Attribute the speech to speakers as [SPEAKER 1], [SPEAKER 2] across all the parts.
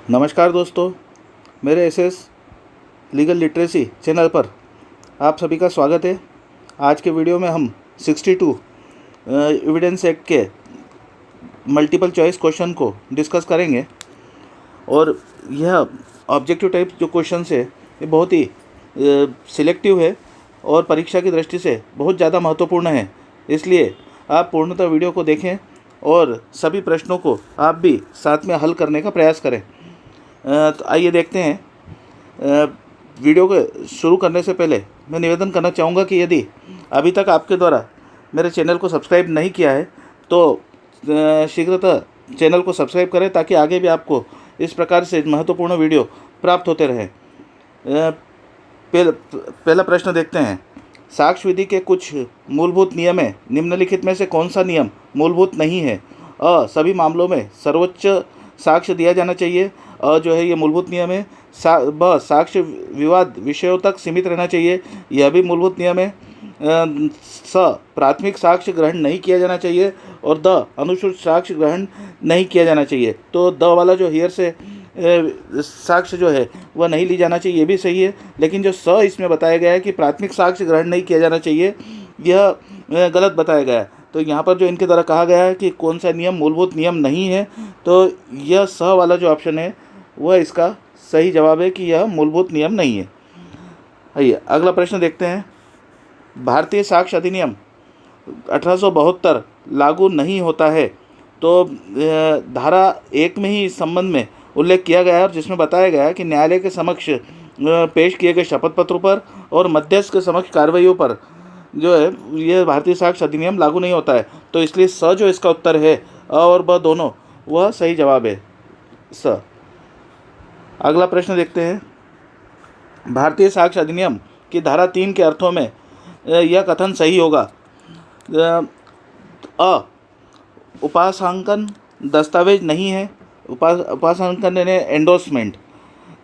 [SPEAKER 1] नमस्कार दोस्तों, मेरे एसएस लीगल लिटरेसी चैनल पर आप सभी का स्वागत है। आज के वीडियो में हम 62 एविडेंस एक्ट के मल्टीपल चॉइस क्वेश्चन को डिस्कस करेंगे। और यह ऑब्जेक्टिव टाइप जो क्वेश्चन है ये बहुत ही सिलेक्टिव है और परीक्षा की दृष्टि से बहुत ज़्यादा महत्वपूर्ण है। इसलिए आप पूर्णतः वीडियो को देखें और सभी प्रश्नों को आप भी साथ में हल करने का प्रयास करें। तो आइए देखते हैं। वीडियो को शुरू करने से पहले मैं निवेदन करना चाहूँगा कि यदि अभी तक आपके द्वारा मेरे चैनल को सब्सक्राइब नहीं किया है तो शीघ्रतः चैनल को सब्सक्राइब करें ताकि आगे भी आपको इस प्रकार से महत्वपूर्ण वीडियो प्राप्त होते रहें। पहला प्रश्न देखते हैं। साक्ष्य विधि के कुछ मूलभूत नियम हैं, निम्नलिखित में से कौन सा नियम मूलभूत नहीं है? सभी मामलों में सर्वोच्च साक्ष्य दिया जाना चाहिए। जो है ये मूलभूत नियम है। साक्ष्य विवाद विषयों तक सीमित रहना चाहिए, यह भी मूलभूत नियम है। प्राथमिक साक्ष्य ग्रहण नहीं किया जाना चाहिए और अनुश्रुत साक्ष्य ग्रहण नहीं किया जाना चाहिए। तो वाला जो हियर से साक्ष्य जो है वह नहीं ली जाना चाहिए, ये भी सही है। लेकिन जो इसमें बताया गया है कि प्राथमिक साक्ष्य ग्रहण नहीं किया जाना चाहिए, यह गलत बताया गया है। तो यहाँ पर जो इनके द्वारा कहा गया है कि कौन सा नियम मूलभूत नियम नहीं है, तो यह वाला जो ऑप्शन है वह इसका सही जवाब है कि यह मूलभूत नियम नहीं है। आइए अगला प्रश्न देखते हैं। भारतीय साक्ष्य अधिनियम 1872 लागू नहीं होता है। तो धारा 1 में ही इस संबंध में उल्लेख किया गया है और जिसमें बताया गया है कि न्यायालय के समक्ष पेश किए गए शपथ पत्रों पर और मध्यस्थ के समक्ष कार्रवाइयों पर जो है यह भारतीय साक्ष्य अधिनियम लागू नहीं होता है। तो इसलिए जो इसका उत्तर है और दोनों वह सही जवाब है, स। अगला प्रश्न देखते हैं। भारतीय साक्ष्य अधिनियम की धारा 3 के अर्थों में यह कथन सही होगा। उपासंकन दस्तावेज नहीं है। उपासंकन यानी एंडोर्समेंट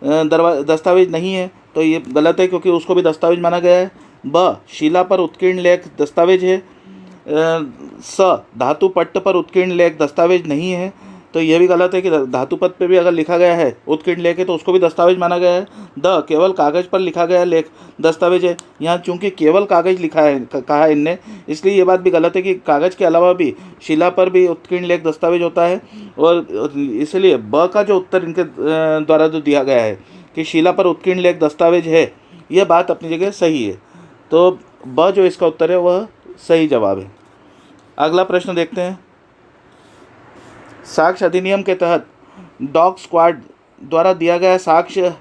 [SPEAKER 1] दस्तावेज नहीं है, तो ये गलत है क्योंकि उसको भी दस्तावेज माना गया है। शिला पर उत्कीर्ण लेख दस्तावेज है। धातु पट्ट पर उत्कीर्ण लेख दस्तावेज नहीं है, तो यह भी गलत है कि धातु पट्ट पे भी अगर लिखा गया है उत्कीर्ण लेख है तो उसको भी दस्तावेज माना गया है। केवल कागज़ पर लिखा गया लेख दस्तावेज है। यहाँ चूंकि केवल कागज़ लिखा है कहा है इनने, इसलिए ये बात भी गलत है कि कागज़ के अलावा भी शिला पर भी उत्कीर्ण लेख दस्तावेज होता है। और इसलिए का जो उत्तर इनके द्वारा जो दिया गया है कि शिला पर उत्कीर्ण लेख दस्तावेज है, यह बात अपनी जगह सही है। तो जो इसका उत्तर है वह सही जवाब है। अगला प्रश्न देखते हैं। साक्ष्य अधिनियम के तहत डॉग स्क्वाड द्वारा दिया गया साक्ष्य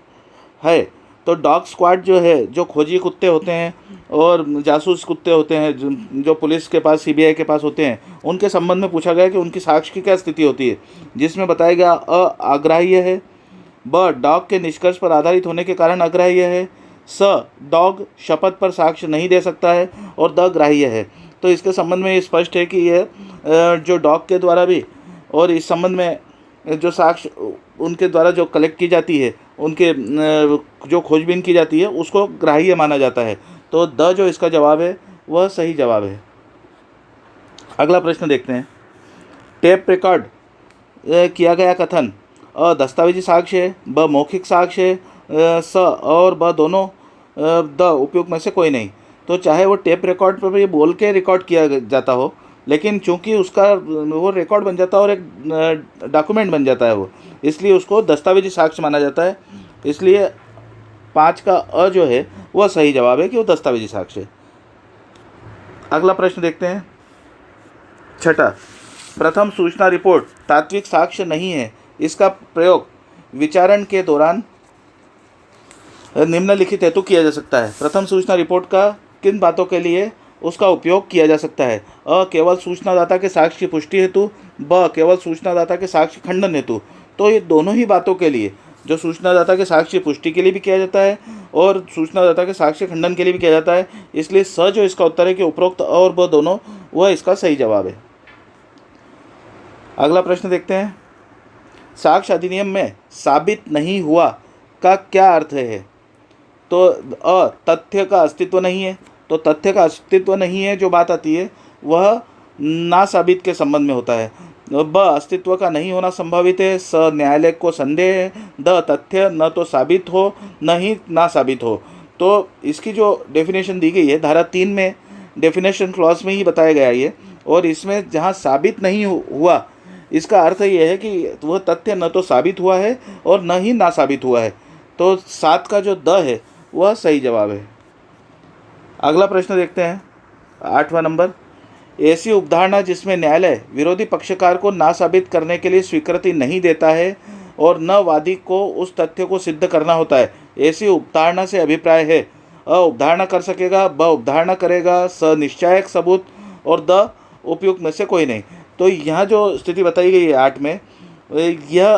[SPEAKER 1] है। तो डॉग स्क्वाड जो है, जो खोजी कुत्ते होते हैं और जासूस कुत्ते होते हैं जो पुलिस के पास सीबीआई के पास होते हैं, उनके संबंध में पूछा गया कि उनकी साक्ष्य की क्या स्थिति होती है, जिसमें बताया गया अग्राह्य है। डॉग के निष्कर्ष पर आधारित होने के कारण अग्राह्य है। डॉग शपथ पर साक्ष्य नहीं दे सकता है और ग्राह्य है। तो इसके संबंध में ये स्पष्ट है कि यह जो डॉग के द्वारा भी और इस संबंध में जो साक्ष्य उनके द्वारा जो कलेक्ट की जाती है, उनके जो खोजबीन की जाती है, उसको ग्राह्य माना जाता है। तो जो इसका जवाब है वह सही जवाब है। अगला प्रश्न देखते हैं। टेप रिकॉर्ड किया गया कथन दस्तावेजी साक्ष्य है, मौखिक साक्ष्य है, और दोनों उपयुक्त में से कोई नहीं। तो चाहे वो टेप रिकॉर्ड पर भी बोल के रिकॉर्ड किया जाता हो, लेकिन चूंकि उसका वो रिकॉर्ड बन जाता है और एक डॉक्यूमेंट बन जाता है वो, इसलिए उसको दस्तावेजी साक्ष्य माना जाता है। इसलिए 5 का जो है वह सही जवाब है कि वो दस्तावेजी साक्ष्य है। अगला प्रश्न देखते हैं। 6, प्रथम सूचना रिपोर्ट तात्विक साक्ष्य नहीं है। इसका प्रयोग विचारण के दौरान निम्नलिखित हेतु किया जा सकता है। प्रथम सूचना रिपोर्ट का किन बातों के लिए उसका उपयोग किया जा सकता है? केवल सूचनादाता के साक्ष्य की पुष्टि हेतु, केवल सूचनादाता के साक्ष्य खंडन हेतु। तो ये दोनों ही बातों के लिए, जो सूचनादाता के साक्ष्य की पुष्टि के लिए भी किया जाता है और सूचनादाता के साक्ष्य खंडन के लिए भी किया जाता है। इसलिए जो इसका उत्तर है कि उपरोक्त और दोनों, वह इसका सही जवाब है। अगला प्रश्न देखते हैं। साक्ष्य अधिनियम में साबित नहीं हुआ का क्या अर्थ है? तो तथ्य का अस्तित्व नहीं है। तो तथ्य का अस्तित्व नहीं है जो बात आती है वह ना साबित के संबंध में होता है। ब अस्तित्व का नहीं होना संभावित है, स न्यायालय को संदेह है, द तथ्य न तो साबित हो न ही ना साबित हो। तो इसकी जो डेफिनेशन दी गई है धारा 3 में, डेफिनेशन क्लॉज में ही बताया गया है ये, और इसमें जहाँ साबित नहीं हुआ, इसका अर्थ ये है कि वह तथ्य न तो साबित हुआ है और न ही ना साबित हुआ है। तो 7 का जो द है वह सही जवाब है। अगला प्रश्न देखते हैं, 8वां नंबर। ऐसी उपधारणा जिसमें न्यायालय विरोधी पक्षकार को ना साबित करने के लिए स्वीकृति नहीं देता है और न वादी को उस तथ्य को सिद्ध करना होता है, ऐसी उपधारणा से अभिप्राय है अ उपधारणा कर सकेगा, ब उपधारणा करेगा, स निश्चायक सबूत और द उपयुक्त में से कोई नहीं। तो यहाँ जो स्थिति बताई गई है 8 में, यह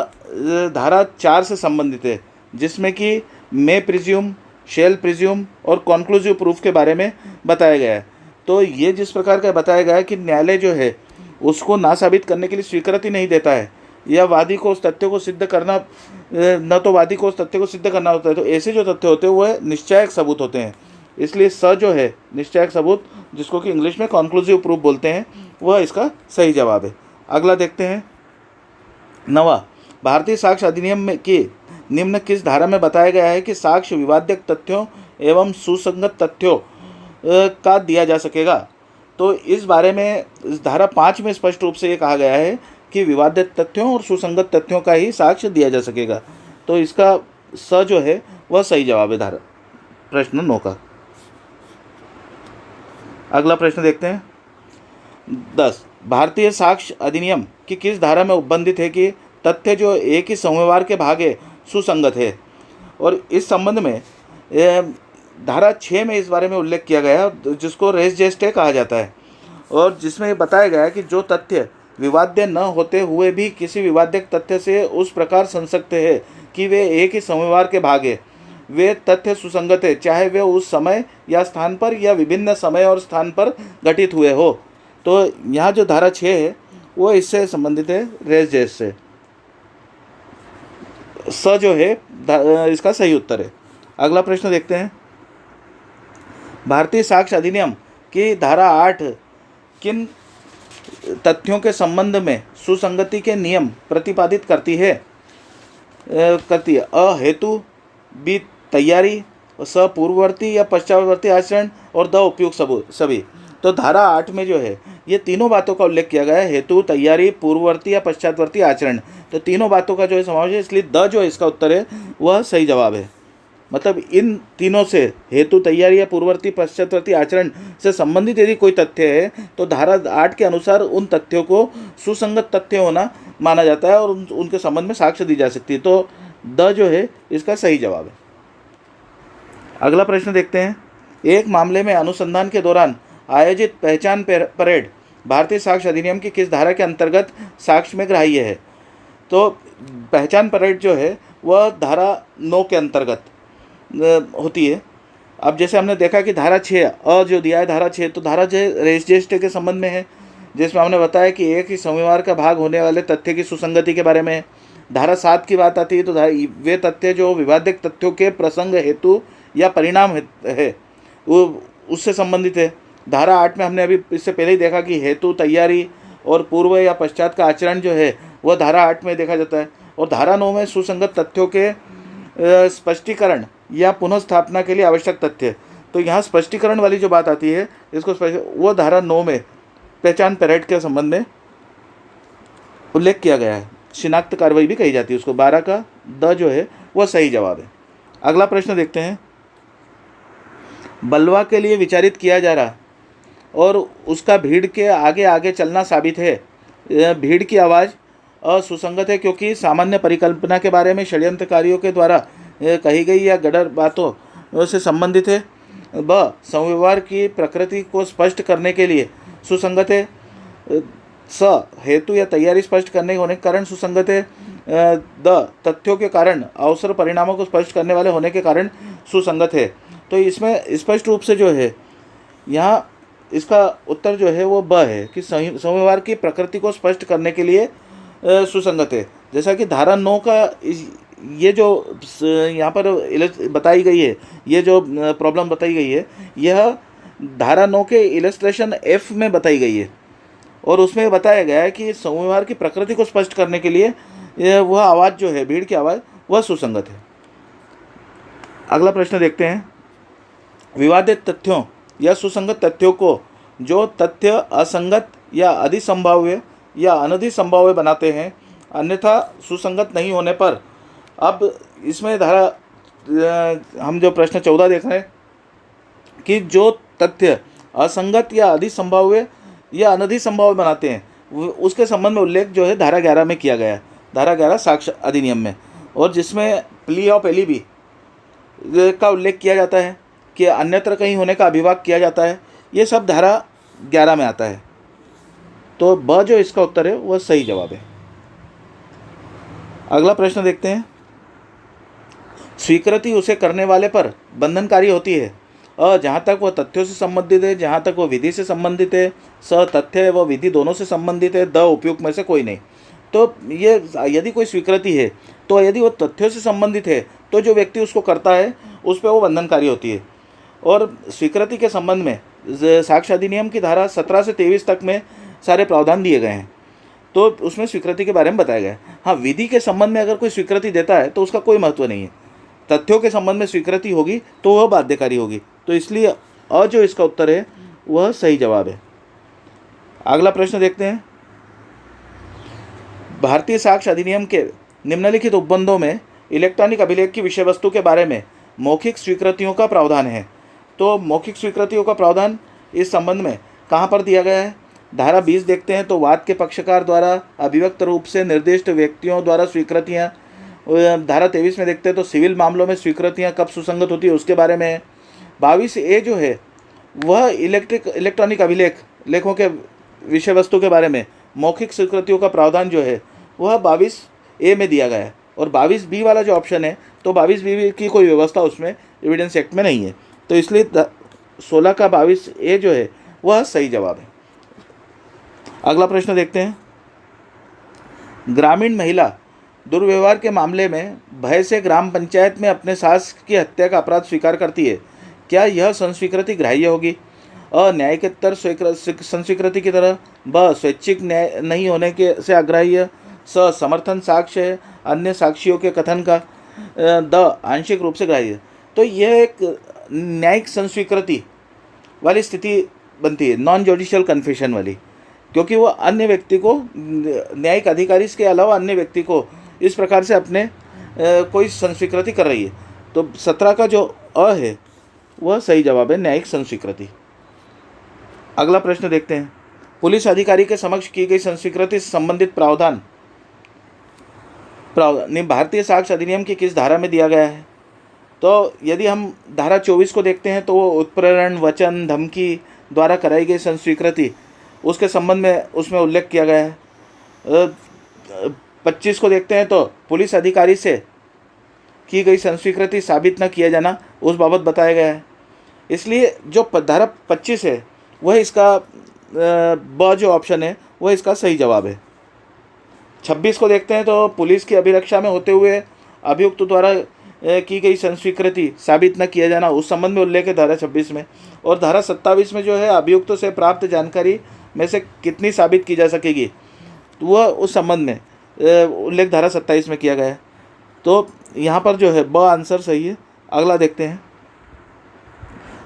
[SPEAKER 1] धारा 4 से संबंधित है, जिसमें कि मे प्रिज्यूम, शेल प्रिज्यूम और कॉन्क्लूसिव प्रूफ के बारे में बताया गया है। तो ये जिस प्रकार का बताया गया है कि न्यायालय जो है उसको ना साबित करने के लिए स्वीकृति नहीं देता है, या वादी को उस तथ्य को सिद्ध करना, न तो वादी को उस तथ्य को सिद्ध करना होता है, तो ऐसे जो तथ्य होते हैं वह निश्चायक सबूत होते हैं। इसलिए स जो है निश्चायक सबूत, जिसको कि इंग्लिश में कॉन्क्लूसिव प्रूफ बोलते हैं, वह इसका सही जवाब है। अगला देखते हैं, 9वां। भारतीय साक्ष्य अधिनियम में की निम्न किस धारा में बताया गया है कि साक्ष्य विवाद्य तथ्यों एवं सुसंगत तथ्यों का दिया जा सकेगा। तो इस बारे में इस धारा 5 में स्पष्ट रूप से ये कहा गया है कि विवादित तथ्यों और सुसंगत तथ्यों का ही साक्ष्य दिया जा सकेगा। तो इसका स जो है वह सही जवाब है धारा प्रश्न 9 का। अगला प्रश्न देखते हैं, 10। भारतीय साक्ष्य अधिनियम की किस धारा में उपबंधित है कि तथ्य जो एक ही संव्यवहार के भाग है सुसंगत है। और इस संबंध में धारा 6 में इस बारे में उल्लेख किया गया है, जिसको रेस जेस्टे कहा जाता है, और जिसमें बताया गया है कि जो तथ्य विवाद्य न होते हुए भी किसी विवाद्य तथ्य से उस प्रकार संसक्त है कि वे एक ही संव्यवहार के भाग है, वे तथ्य सुसंगत है, चाहे वे उस समय या स्थान पर या विभिन्न समय और स्थान पर घटित हुए हो। तो यहाँ जो धारा 6 है वो इससे संबंधित है, रेस जेस्ट से। स जो है इसका सही उत्तर है। अगला प्रश्न देखते हैं, भारतीय साक्ष्य अधिनियम की धारा 8 किन तथ्यों के संबंध में सुसंगति के नियम प्रतिपादित करती है? अ हेतु, बी तैयारी, स पूर्ववर्ती या पश्चातवर्ती आचरण और द उपयुक्त सबूत सभी। तो धारा 8 में जो है ये तीनों बातों का उल्लेख किया गया है, हेतु, तैयारी, पूर्ववर्ती या पश्चातवर्ती आचरण। तो तीनों बातों का जो है समावेश है, इसलिए द जो इसका उत्तर है वह सही जवाब है। मतलब इन तीनों से, हेतु, तैयारी या पूर्ववर्ती पश्चातवर्ती आचरण से संबंधित यदि कोई तथ्य है तो धारा 8 के अनुसार उन तथ्यों को सुसंगत तथ्य होना माना जाता है और उनके संबंध में साक्ष्य दी जा सकती है। तो द जो है इसका सही जवाब है। अगला प्रश्न देखते हैं, एक मामले में अनुसंधान के दौरान आयोजित पहचान परेड भारतीय साक्ष्य अधिनियम की किस धारा के अंतर्गत साक्ष्य में ग्राह्य है? तो पहचान परेड जो है वह धारा 9 के अंतर्गत होती है। अब जैसे हमने देखा कि धारा 6 अ जो दिया है धारा 6, तो धारा 6 रेस जेस्ट के संबंध में है, जिसमें हमने बताया कि एक ही संव्यवहार का भाग होने वाले तथ्य की सुसंगति के बारे में है। धारा 7 की बात आती है तो वे तथ्य जो विवादित तथ्यों के प्रसंग, हेतु या परिणाम है वो उससे संबंधित है। धारा 8 में हमने अभी इससे पहले ही देखा कि हेतु, तैयारी और पूर्व या पश्चात का आचरण जो है वह धारा 8 में देखा जाता है। और धारा 9 में सुसंगत तथ्यों के स्पष्टीकरण या पुनर्स्थापना के लिए आवश्यक तथ्य। तो यहाँ स्पष्टीकरण वाली जो बात आती है इसको वो धारा 9 में पहचान परेड के संबंध में उल्लेख किया गया है। शिनाख्त कार्रवाई भी कही जाती है उसको। 12 का द जो है वह सही जवाब है। अगला प्रश्न देखते हैं, बलवा के लिए विचारित किया जा रहा और उसका भीड़ के आगे आगे चलना साबित है। भीड़ की आवाज़ असुसंगत है क्योंकि सामान्य परिकल्पना के बारे में षड्यंत्रकारियों के द्वारा कही गई या गड़र बातों से संबंधित है। ब संव्यवहार की प्रकृति को स्पष्ट करने के लिए सुसंगत है। स हेतु या तैयारी स्पष्ट करने होने के कारण सुसंगत है। द तथ्यों के कारण अवसर परिणामों को स्पष्ट करने वाले होने के कारण सुसंगत है। तो इसमें स्पष्ट रूप से जो है यहाँ इसका उत्तर जो है वो ब है कि संव्यवहार की प्रकृति को स्पष्ट करने के लिए सुसंगत है। जैसा कि धारा 9 का ये जो यहाँ पर बताई गई है, ये जो प्रॉब्लम बताई गई है, यह धारा 9 के इलस्ट्रेशन F में बताई गई है। और उसमें बताया गया है कि समूह व्यवहार की प्रकृति को स्पष्ट करने के लिए वह आवाज़ जो है, भीड़ की आवाज़, वह सुसंगत है। अगला प्रश्न देखते हैं। विवादित तथ्यों या सुसंगत तथ्यों को जो तथ्य असंगत या अधिसंभाव्य या अनधिसंभाव्य बनाते हैं, अन्यथा सुसंगत नहीं होने पर। अब इसमें धारा हम जो प्रश्न 14 देख रहे हैं कि जो तथ्य असंगत या अधिसंभाव्य या अनधिसंभाव्य बनाते हैं, उसके संबंध में उल्लेख जो है धारा 11 में किया गया है, धारा 11 साक्ष्य अधिनियम में, और जिसमें प्ली ऑफ एलिबी का उल्लेख किया जाता है कि अन्यत्र कहीं होने का अभिभाग किया जाता है। ये सब धारा 11 में आता है। तो ब जो इसका उत्तर है वह सही जवाब है। अगला प्रश्न देखते हैं। स्वीकृति उसे करने वाले पर बंधनकारी होती है। जहाँ तक वह तथ्यों से संबंधित है, जहाँ तक वह विधि से संबंधित है। स तथ्य व विधि दोनों से संबंधित है। द उपयुक्त में से कोई नहीं। तो ये यदि कोई स्वीकृति है तो यदि वह तथ्यों से संबंधित है तो जो व्यक्ति उसको करता है उस पर वो बंधनकारी होती है। और स्वीकृति के संबंध में साक्ष्य अधिनियम की धारा 17 से 23 तक में सारे प्रावधान दिए गए हैं, तो उसमें स्वीकृति के बारे में बताया गया है। हाँ, विधि के संबंध में अगर कोई स्वीकृति देता है तो उसका कोई महत्व नहीं है। तथ्यों के संबंध में स्वीकृति होगी तो वह बाध्यकारी होगी। तो इसलिए अ जो इसका उत्तर है वह सही जवाब है। अगला प्रश्न देखते हैं। भारतीय साक्ष्य अधिनियम के निम्नलिखित उपबंधों में इलेक्ट्रॉनिक अभिलेख की विषय वस्तु के बारे में मौखिक स्वीकृतियों का प्रावधान है। तो मौखिक स्वीकृतियों का प्रावधान इस संबंध में कहाँ पर दिया गया है? धारा 20 देखते हैं तो वाद के पक्षकार द्वारा अभिव्यक्त रूप से निर्दिष्ट व्यक्तियों द्वारा स्वीकृतियाँ। धारा 23 में देखते हैं तो सिविल मामलों में स्वीकृतियाँ कब सुसंगत होती है उसके बारे में है। 22A जो है वह इलेक्ट्रॉनिक लेखों के विषय वस्तु के बारे में मौखिक स्वीकृतियों का प्रावधान जो है वह 22A में दिया गया है। और 22B वाला जो ऑप्शन है तो 22B की कोई व्यवस्था उसमें एविडेंस एक्ट में नहीं है। तो इसलिए 16 का 22A जो है वह सही जवाब है। अगला प्रश्न देखते हैं। ग्रामीण महिला दुर्व्यवहार के मामले में भय से ग्राम पंचायत में अपने सास की हत्या का अपराध स्वीकार करती है। क्या यह संस्वीकृति ग्राह्य होगी? अ न्यायिकेतर संस्वीकृति की तरह। ब स्वैच्छिक न्याय नहीं होने के से अग्राह्य। स समर्थन साक्ष्य है अन्य साक्षियों के कथन का। द आंशिक रूप से ग्राह्य। तो यह एक न्यायिक संस्वीकृति वाली स्थिति बनती है, नॉन जुडिशियल कन्फेशन वाली, क्योंकि वो अन्य व्यक्ति को, न्यायिक अधिकारी के अलावा अन्य व्यक्ति को इस प्रकार से अपने कोई संस्वीकृति कर रही है। तो 17 का जो अ है वह सही जवाब है, न्यायिक संस्वीकृति। अगला प्रश्न देखते हैं। पुलिस अधिकारी के समक्ष की गई संस्वीकृति से संबंधित प्रावधान भारतीय साक्ष्य अधिनियम की किस धारा में दिया गया है? तो यदि हम धारा 24 को देखते हैं तो वो उत्प्रेरण, वचन, धमकी द्वारा कराई गई संस्वीकृति उसके संबंध में उसमें उल्लेख किया गया है। 25 को देखते हैं तो पुलिस अधिकारी से की गई संस्वीकृति साबित न किया जाना उस बाबत बताया गया है। इसलिए जो धारा 25 है वह इसका ब जो ऑप्शन है वह इसका सही जवाब है। 26 को देखते हैं तो पुलिस की अभिरक्षा में होते हुए अभियुक्त द्वारा की गई संस्वीकृति साबित न किया जाना उस संबंध में उल्लेख है धारा 26 में। और धारा 27 में जो है अभियुक्त से प्राप्त जानकारी में से कितनी साबित की जा सकेगी तो वह उस संबंध में उल्लेख धारा 27 में किया गया है। तो यहाँ पर जो है ब आंसर सही है। अगला देखते हैं।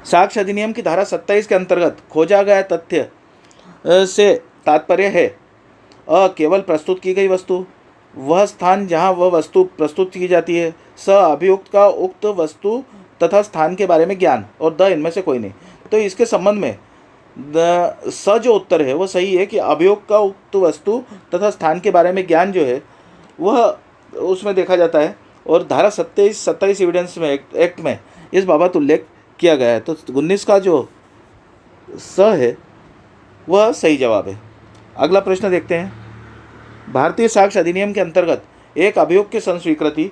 [SPEAKER 1] साक्ष्य अधिनियम की धारा 27 के अंतर्गत खोजा गया तथ्य से तात्पर्य है केवल प्रस्तुत की गई वस्तु, वह स्थान जहाँ वह वस्तु प्रस्तुत की जाती है, स अभियुक्त का उक्त वस्तु तथा स्थान के बारे में ज्ञान, और द इनमें से कोई नहीं। तो इसके संबंध में स जो उत्तर है वह सही है कि अभियुक्त का उक्त वस्तु तथा स्थान के बारे में ज्ञान जो है वह उसमें देखा जाता है। और धारा 27 एविडेंस में एक्ट में इस बाबत उल्लेख किया गया है। तो 19 का जो स है वह सही जवाब है। अगला प्रश्न देखते हैं। भारतीय साक्ष्य अधिनियम के अंतर्गत एक अभियुक्त की संस्वीकृति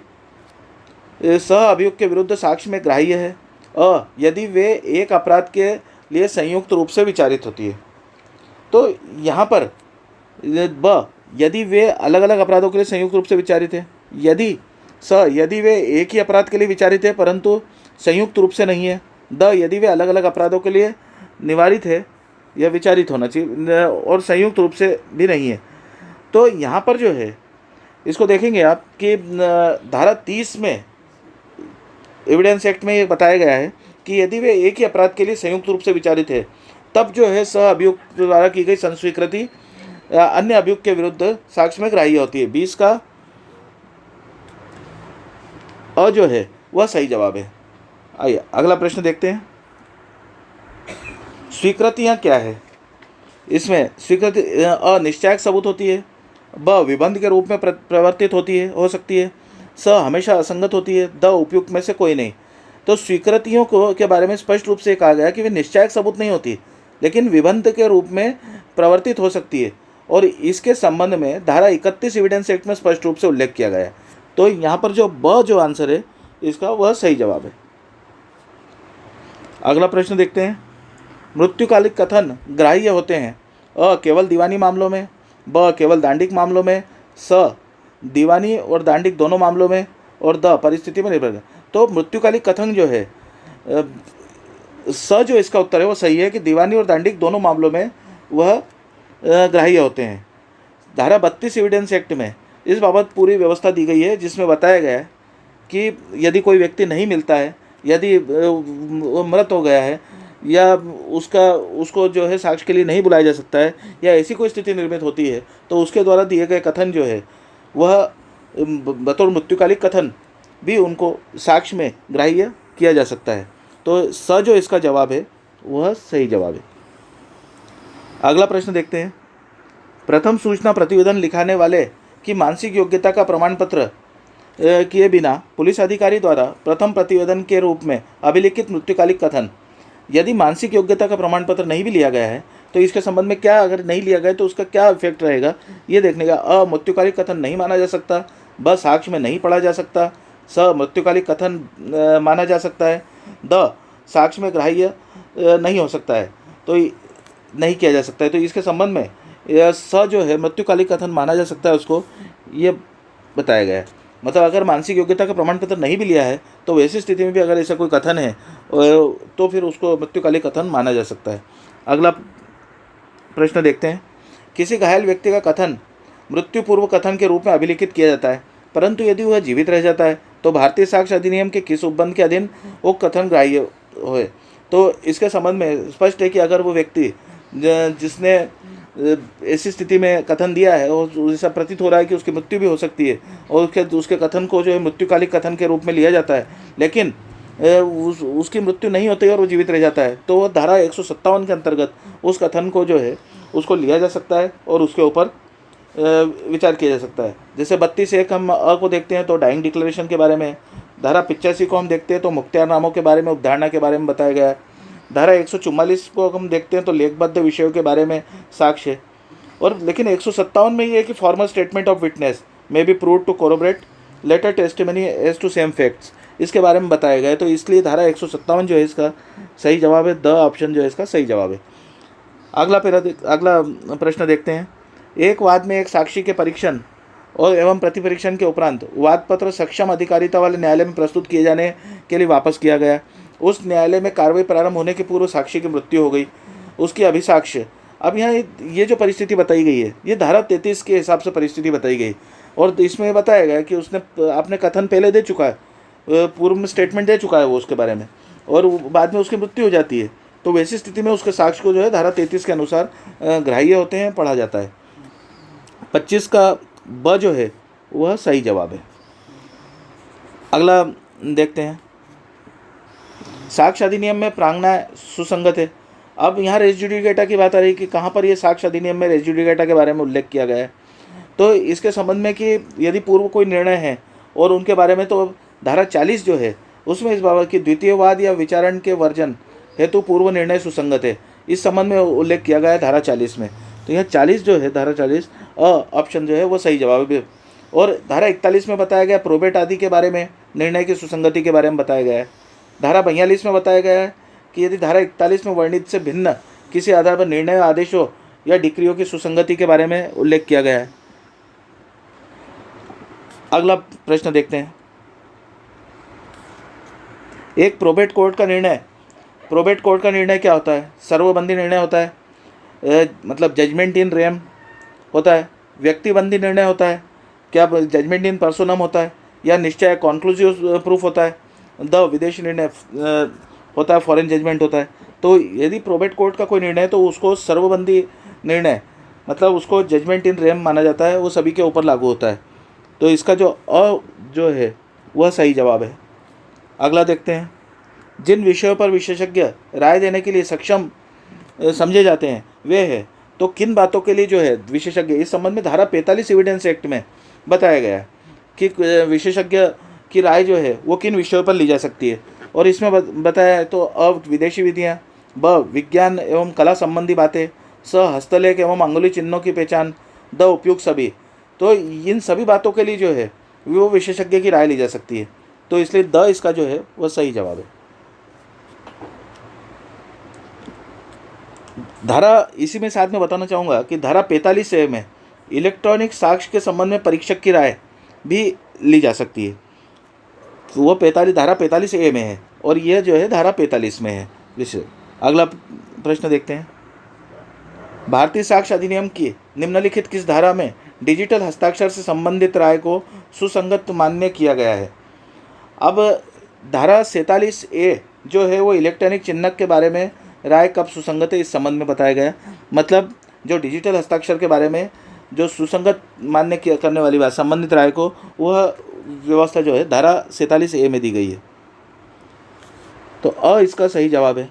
[SPEAKER 1] सह अभियुक्त के विरुद्ध साक्ष्य में ग्राह्य है यदि वे एक अपराध के लिए संयुक्त रूप से विचारित होती है। तो यहाँ पर ब यदि वे अलग अलग अपराधों के लिए संयुक्त रूप से विचारित है, यदि वे एक ही अपराध के लिए विचारित है परंतु संयुक्त रूप से नहीं है, द यदि वे अलग अलग अपराधों के लिए निवारित है या विचारित होना चाहिए, और संयुक्त रूप से भी नहीं है। तो यहाँ पर जो है इसको देखेंगे आप कि धारा 30 में एविडेंस एक्ट में ये बताया गया है कि यदि वे एक ही अपराध के लिए संयुक्त रूप से विचारित है, तब जो है सह अभियुक्त द्वारा की गई संस्वीकृति अन्य अभियुक्त के विरुद्ध साक्ष्य में ग्राह्य होती है। 20 का अ जो है वह सही जवाब है। आइए अगला प्रश्न देखते हैं। स्वीकृतियाँ क्या है? इसमें स्वीकृति अ निश्चायक सबूत होती है, ब विबंध के रूप में प्रवर्तित होती है, हो सकती है, स हमेशा असंगत होती है, द उपयुक्त में से कोई नहीं। तो स्वीकृतियों को के बारे में स्पष्ट रूप से कहा गया कि वे निश्चायक सबूत नहीं होती, लेकिन विबंध के रूप में प्रवर्तित हो सकती है, और इसके संबंध में धारा 31 एविडेंस एक्ट में स्पष्ट रूप से उल्लेख किया गया है। तो यहाँ पर जो ब जो आंसर है इसका वह सही जवाब है। अगला प्रश्न देखते हैं। मृत्युकालिक कथन ग्राह्य होते हैं अ केवल दीवानी मामलों में, ब केवल दांडिक मामलों में, स दीवानी और दांडिक दोनों मामलों में, और द परिस्थिति में निर्भर है। तो मृत्युकालिक कथन जो है स जो इसका उत्तर है वो सही है कि दीवानी और दांडिक दोनों मामलों में वह ग्राह्य होते हैं। धारा 32 एविडेंस एक्ट में इस बाबत पूरी व्यवस्था दी गई है, जिसमें बताया गया है कि यदि कोई व्यक्ति नहीं मिलता है, यदि वो मृत हो गया है, या उसको जो है साक्ष्य के लिए नहीं बुलाया जा सकता है, या ऐसी कोई स्थिति निर्मित होती है, तो उसके द्वारा दिए गए कथन जो है वह बतौर मृत्युकालिक कथन भी उनको साक्ष्य में ग्राह्य किया जा सकता है। तो स जो इसका जवाब है वह सही जवाब है। अगला प्रश्न देखते हैं। प्रथम सूचना प्रतिवेदन लिखाने वाले की मानसिक योग्यता का प्रमाण पत्र किए बिना पुलिस अधिकारी द्वारा प्रथम प्रतिवेदन के रूप में अभिलिखित मृत्युकालिक कथन, यदि मानसिक योग्यता का प्रमाण पत्र नहीं भी लिया गया है तो इसके संबंध में क्या, अगर नहीं लिया गया तो उसका क्या इफेक्ट रहेगा, ये देखने का। अ मृत्युकालिक कथन नहीं माना जा सकता, ब साक्ष्य में नहीं पढ़ा जा सकता, स मृत्युकालिक कथन माना जा सकता है, द साक्ष्य में ग्राह्य नहीं हो सकता है, तो नहीं किया जा सकता है। तो इसके संबंध में स जो है मृत्युकालिक कथन माना जा सकता है, उसको ये बताया गया है। मतलब अगर मानसिक योग्यता का प्रमाण पत्र नहीं भी लिया है तो वैसी स्थिति में भी अगर ऐसा कोई कथन है तो फिर उसको मृत्युकालिक कथन माना जा सकता है। अगला प्रश्न देखते हैं। किसी घायल व्यक्ति का कथन मृत्यु पूर्व कथन के रूप में अभिलिखित किया जाता है, परंतु यदि वह जीवित रह जाता है तो भारतीय साक्ष्य अधिनियम के किस उपबंध के अधीन वो कथन ग्राह्य हो? तो इसके संबंध में स्पष्ट है कि अगर वो व्यक्ति जिसने ऐसी स्थिति में कथन दिया है और ऐसा प्रतीत हो रहा है कि उसकी मृत्यु भी हो सकती है, और उसके कथन को जो है मृत्युकालिक कथन के रूप में लिया जाता है, लेकिन उसकी मृत्यु नहीं होती और वो जीवित रह जाता है, तो धारा 157 के अंतर्गत उस कथन को जो है उसको लिया जा सकता है और उसके ऊपर विचार किया जा सकता है। जैसे 32(1) हम अ को देखते हैं तो डाइंग डिक्लेरेशन के बारे में, धारा 85 को हम देखते हैं तो मुख्तियारनामों के बारे में, उपधारणा के बारे में बताया गया है, धारा 144 को हम देखते हैं तो लेखबद्ध विषयों के बारे में साक्ष्य है, और लेकिन 157 में ये है कि formal statement of witness may be proved to corroborate later testimony as to same facts, इसके बारे में बताया गया है। तो इसलिए धारा 157 जो है इसका सही जवाब है, द ऑप्शन जो है इसका सही जवाब है। अगला प्रश्न देखते हैं। एक वाद में एक साक्षी के परीक्षण और एवं प्रतिपरीक्षण के उपरांत वाद पत्र सक्षम अधिकारिता वाले न्यायालय में प्रस्तुत किए जाने के लिए वापस किया गया। उस न्यायालय में कार्रवाई प्रारंभ होने के पूर्व साक्षी की मृत्यु हो गई, उसकी अभिसाक्ष्य। अब यहाँ ये जो परिस्थिति बताई गई है ये धारा 33 के हिसाब से परिस्थिति बताई गई, और इसमें बताया गया कि उसने आपने कथन पहले दे चुका है, पूर्व में स्टेटमेंट दे चुका है वो उसके बारे में, और बाद में उसकी मृत्यु हो जाती है, तो वैसी स्थिति में उसके साक्ष्य को जो है धारा 33 के अनुसार ग्राह्य होते हैं, पढ़ा जाता है। 25 का ब जो है वह सही जवाब है। अगला देखते हैं। साक्ष्य अधिनियम में प्रांगना सुसंगत है। अब यहाँ रेस जुडिकेटा की बात आ रही है कि कहाँ पर ये साक्ष्य अधिनियम में रेस जुडिकेटा के बारे में उल्लेख किया गया है। तो इसके संबंध में कि यदि पूर्व कोई निर्णय है और उनके बारे में, तो धारा 40 जो है उसमें इस बाबत की द्वितीय वाद या विचारण के वर्जन हेतु पूर्व निर्णय सुसंगत है, इस संबंध में उल्लेख किया गया है धारा 40 में। तो यहाँ 40 जो है धारा 40 ऑप्शन जो है वो सही जवाब है। और धारा 41 में बताया गया प्रोबेट आदि के बारे में, निर्णय की सुसंगति के बारे में बताया गया है। धारा 42 में बताया गया है कि यदि धारा 41 में वर्णित से भिन्न किसी आधार पर निर्णय, आदेशों या डिक्रियों की सुसंगति के बारे में उल्लेख किया गया है। अगला प्रश्न देखते हैं। एक प्रोबेट कोर्ट का निर्णय क्या होता है? सर्वबंधी निर्णय होता है। मतलब जजमेंट इन रेम होता है, व्यक्तिबंदी निर्णय होता है, क्या जजमेंट इन पर्सोनम होता है, या निश्चय कॉन्क्लूसिव प्रूफ होता है, द विदेशी निर्णय होता है, फॉरेन जजमेंट होता है। तो यदि प्रोबेट कोर्ट का कोई निर्णय है तो उसको सर्वबंदी निर्णय, मतलब उसको जजमेंट इन रेम माना जाता है, वो सभी के ऊपर लागू होता है। तो इसका जो है वह सही जवाब है। अगला देखते हैं, जिन विषयों पर विशेषज्ञ राय देने के लिए सक्षम समझे जाते हैं वे है। तो किन बातों के लिए जो है विशेषज्ञ, इस संबंध में धारा 45 एविडेंस एक्ट में बताया गया है कि विशेषज्ञ की राय जो है वो किन विषयों पर ली जा सकती है। और इसमें बताया है तो विदेशी विधियाँ, ब विज्ञान एवं कला संबंधी बातें, स हस्तलेख एवं अंगुली चिन्हों की पहचान, द उपयुक्त सभी। तो इन सभी बातों के लिए जो है वो विशेषज्ञ की राय ली जा सकती है। तो इसलिए द इसका जो है वह सही जवाब है। धारा इसी में साथ में बताना चाहूँगा कि धारा 45 ए में इलेक्ट्रॉनिक साक्ष्य के संबंध में परीक्षक की राय भी ली जा सकती है। तो वो धारा 45 ए में है और यह जो है धारा 45 में है विषय। अगला प्रश्न देखते हैं, भारतीय साक्ष्य अधिनियम की निम्नलिखित किस धारा में डिजिटल हस्ताक्षर से संबंधित राय को सुसंगत मान्य किया गया है। अब धारा 47 ए जो है वो इलेक्ट्रॉनिक चिन्हक के बारे में राय कब सुसंगत है इस संबंध में बताया गया है। मतलब जो डिजिटल हस्ताक्षर के बारे में जो सुसंगत मान्य करने वाली बात संबंधित राय को, वह व्यवस्था जो है धारा 47 ए में दी गई है। तो इसका सही जवाब है।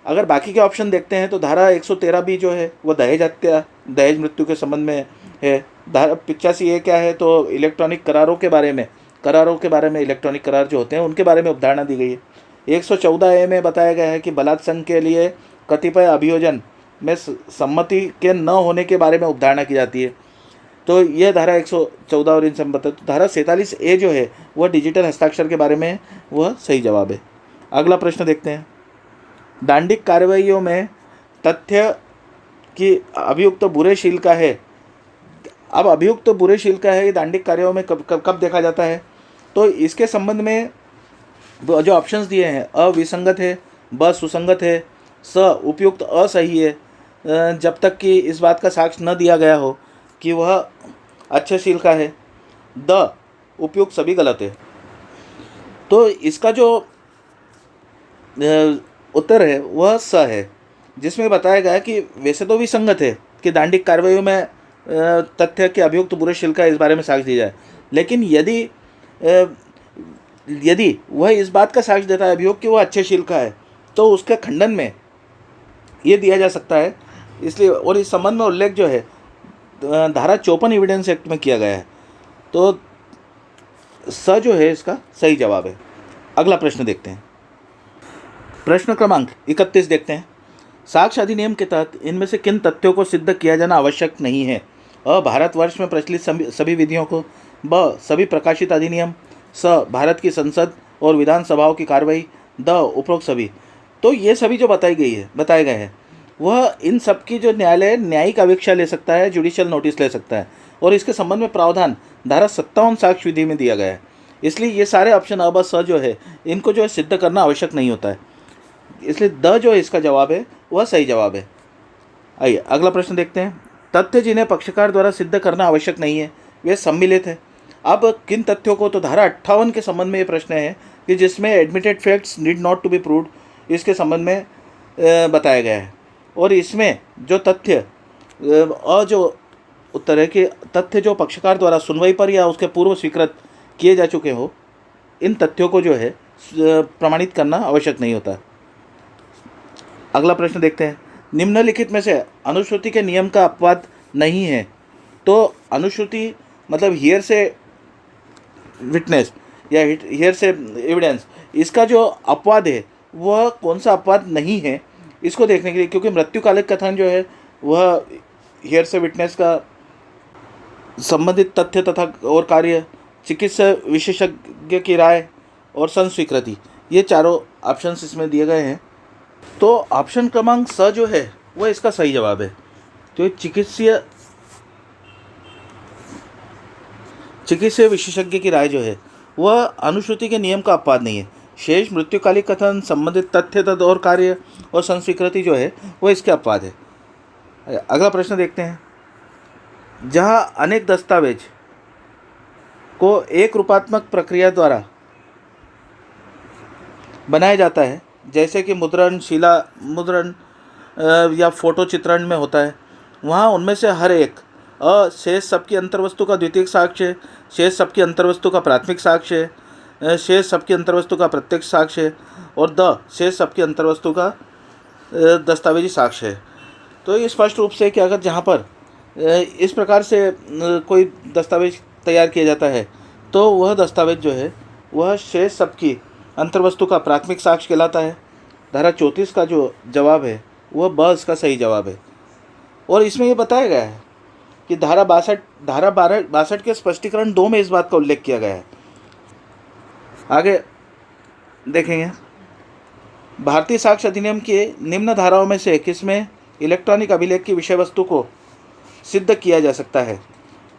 [SPEAKER 1] अगर बाकी के ऑप्शन देखते हैं तो धारा 113 भी जो है वह दहेज हत्या, दहेज मृत्यु के संबंध में है। धारा 85 ए क्या है तो इलेक्ट्रॉनिक करारों के बारे में इलेक्ट्रॉनिक करार जो होते हैं उनके बारे में अवधारणा दी गई है। 114 ए में बताया गया है कि बलात्संग के लिए कतिपय अभियोजन में सम्मति के न होने के बारे में अवधारणा की जाती है। तो यह धारा 114 और इन संबंधित। तो धारा 47 ए जो है वह डिजिटल हस्ताक्षर के बारे में वह सही जवाब है। अगला प्रश्न देखते हैं, दांडिक कार्रवाइयों में तथ्य कि अभियुक्त बुरेशील का है। अब अभियुक्त बुरेशील का है ये दांडिक कार्यों में कब देखा जाता है। तो इसके संबंध में जो ऑप्शंस दिए हैं, अ विसंगत है, ब सुसंगत है, स उपयुक्त असही है जब तक कि इस बात का साक्ष्य न दिया गया हो कि वह अच्छेशील का है, द उपयुक्त सभी गलत है। तो इसका जो उत्तर है वह स है, जिसमें बताया गया है कि वैसे तो विसंगत है कि दांडिक कार्रवाइयों में तथ्य के अभियुक्त बुरेशील का इस बारे में साक्ष्य दिया जाए, लेकिन यदि वह इस बात का साक्ष्य देता है अभियोग कि वह अच्छेशील का है तो उसके खंडन में ये दिया जा सकता है। इसलिए और इस संबंध में उल्लेख जो है धारा 54 एविडेंस एक्ट में किया गया है। तो स जो है इसका सही जवाब है। अगला प्रश्न देखते हैं, प्रश्न क्रमांक 31 देखते हैं, साक्ष्य अधिनियम के तहत इनमें से किन तथ्यों को सिद्ध किया जाना आवश्यक नहीं है। अ भारतवर्ष में प्रचलित सभी विधियों को, ब सभी प्रकाशित अधिनियम, स भारत की संसद और विधानसभाओं की कार्रवाई, द उपरोक्त सभी। तो ये सभी जो बताए गए हैं वह इन सब की जो न्यायालय न्यायिक अवीक्षा ले सकता है, जुडिशियल नोटिस ले सकता है, और इसके संबंध में प्रावधान धारा 57 साक्ष्य विधि में दिया गया है। इसलिए ये सारे ऑप्शन अ ब स जो है इनको जो है सिद्ध करना आवश्यक नहीं होता है। इसलिए द जो इसका जवाब है वह सही जवाब है। आइए अगला प्रश्न देखते हैं, तथ्य जिन्हें पक्षकार द्वारा सिद्ध करना आवश्यक नहीं है वे सम्मिलित है। अब किन तथ्यों को, तो धारा 58 के संबंध में ये प्रश्न है कि जिसमें admitted facts need not to be proved, इसके संबंध में बताया गया है। और इसमें जो तथ्य जो उत्तर है कि तथ्य जो पक्षकार द्वारा सुनवाई पर या उसके पूर्व स्वीकृत किए जा चुके हो, इन तथ्यों को जो है प्रमाणित करना आवश्यक नहीं होता। अगला प्रश्न देखते हैं, निम्नलिखित में से अनुश्रुति के नियम का अपवाद नहीं है। तो अनुश्रुति मतलब हियर से विटनेस या हियर से एविडेंस, इसका जो अपवाद है वह कौन सा अपवाद नहीं है, इसको देखने के लिए, क्योंकि मृत्युकालिक कथन जो है वह हियर से विटनेस का संबंधित तथ्य तथा और कार्य, चिकित्सा विशेषज्ञ की राय और संस्वीकृति, ये चारों ऑप्शंस इसमें दिए गए हैं। तो ऑप्शन क्रमांक स जो है वह इसका सही जवाब है। तो चिकित्सा विशेषज्ञ की राय जो है वह अनुश्रुति के नियम का अपवाद नहीं है। शेष मृत्युकालिक कथन, संबंधित तथ्य तद और कार्य और संस्वीकृति जो है वह इसके अपवाद है। अगला प्रश्न देखते हैं। जहाँ अनेक दस्तावेज को एक रूपात्मक प्रक्रिया द्वारा बनाया जाता है, जैसे कि मुद्रण, शिला मुद्रण या फोटो चित्रण में होता है, वहाँ उनमें से हर एक शेष सबकी अंतर्वस्तु का द्वितीयक साक्ष्य है, शेष सबकी अंतर्वस्तु का प्राथमिक साक्ष्य है, शेष सबकी अंतर्वस्तु का प्रत्यक्ष साक्ष्य है, और शेष सबकी अंतर्वस्तु का दस्तावेजी साक्ष्य है। तो ये स्पष्ट रूप से कि अगर जहाँ पर इस प्रकार से कोई दस्तावेज तैयार किया जाता है तो वह दस्तावेज जो है वह शेष सबकी अंतर्वस्तु का प्राथमिक साक्ष्य कहलाता है। धारा 34 का जो जवाब है वह ब इसका सही जवाब है। और इसमें ये बताया गया है कि धारा 62 के स्पष्टीकरण 2 में इस बात का उल्लेख किया गया है। आगे देखेंगे, भारतीय साक्ष्य अधिनियम के निम्न धाराओं में से किसमें इलेक्ट्रॉनिक अभिलेख की विषय वस्तु को सिद्ध किया जा सकता है।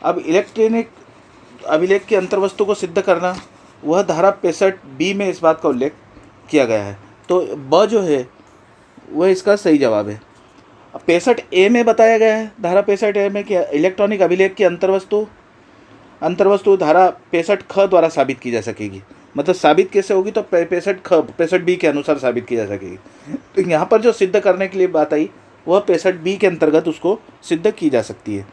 [SPEAKER 1] अब इलेक्ट्रॉनिक अभिलेख की अंतर्वस्तु को सिद्ध करना, वह धारा 65B में इस बात का उल्लेख किया गया है। तो ब जो है वह इसका सही जवाब है। 65A में बताया गया है, धारा 65A में कि इलेक्ट्रॉनिक अभिलेख की अंतर्वस्तु धारा 65 द्वारा साबित की जा सकेगी। मतलब साबित कैसे होगी, तो 65B के अनुसार साबित की जा सकेगी। तो यहाँ पर जो सिद्ध करने के लिए बात आई वह 65B के अंतर्गत उसको सिद्ध की जा सकती है।